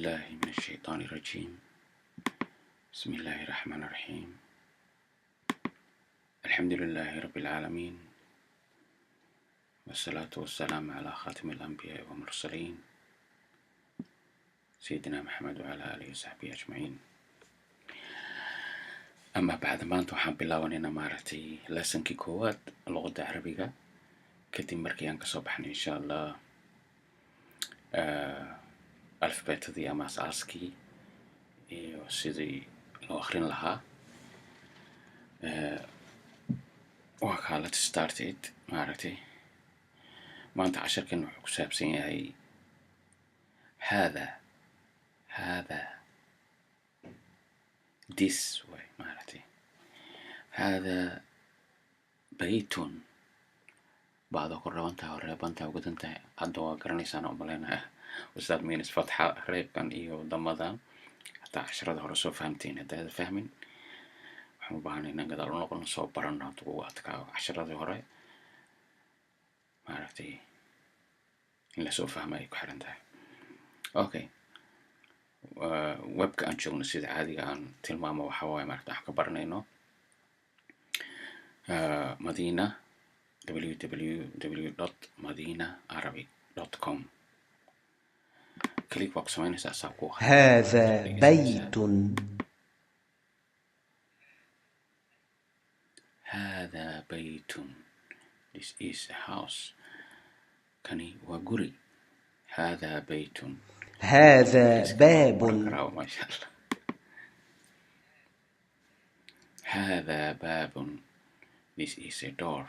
بالله من الشيطان الرجيم. بسم الله الرحمن الرحيم. الحمد لله رب العالمين، والصلاة والسلام على خاتم الأنبياء والمرسلين سيدنا محمد وعلى آله وصحبه أجمعين. أما بعد maanta waxaan bilaabanayna maaragtay lessonkii koowaad luqadda carabiga kadib markii aan kasoo baxnay insha Allah alfabetadii ama asaaskii iyo sidii loo akhrin lahaa. waa kaa let's start it maaragtay maanta casharkan wuxuu ku saabsan yahay هذا this way maaragtay هذا بيت بعض قربانتها وريبانتها وقدنتها hadda waa garanaysaan oo malaynaya ustaad means fatxa reebkan iyo damadan hataa casharada hore soo fahamteen haddaad fahmin waxaan u baahanay inaan gadaal u noqono soo barano hadduu ugu adkaa casharadii hore maaragtay in lasoo fahma ay ku xiran tahay. Okay, webka aan joogno sida caadiga aan tilmaamo waxa waaye maaragtay wax ka baranayno Madina www.madinaarabic.com كليك بوكس وين سأساقوها. هذا بيت. هذا بيت. This is a house. كني وقري. هذا بيت. هذا باب. ما شاء الله. هذا باب. This is a door.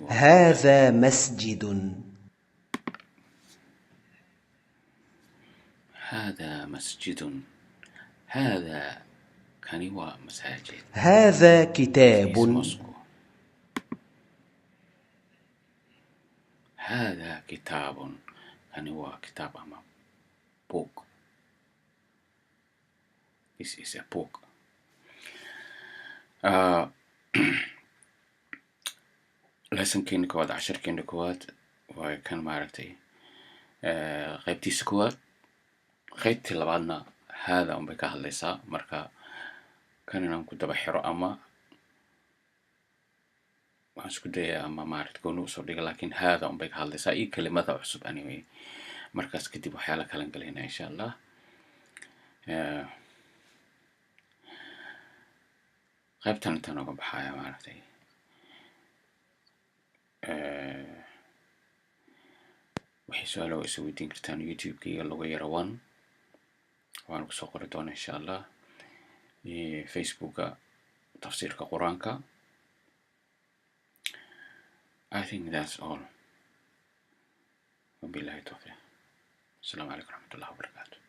هذا مسجد. هذا مسجد. هذا كانوا مساجد. هذا كتاب. هذا كتاب. كانوا كتاب أما book. This is a book. lesson كين كواد 10 كين كواد وكان معركتي قيبتي سكواد قيبتي لبعضنا هذا أم بكاه الليسا مركا كان أنا كنت بحيرو أما وأشكو دي أما معركت كونو صديق لكن هذا أم بكاه الليسا إيه كلمة أحسب anyway مركز كتبو حيالة كلام قلينا إن شاء الله. قيبتان انتانو بحايا معركتي waxay su'aalo isu weydiin kartaan youtube-ka lagu yara waan ku soo qori doonaa insha Allah facebook-ka tafsiirka quraanka. I think that's all. wabillahi tawfiq. Assalamu alaikum warahmatullahi wabarakatuh.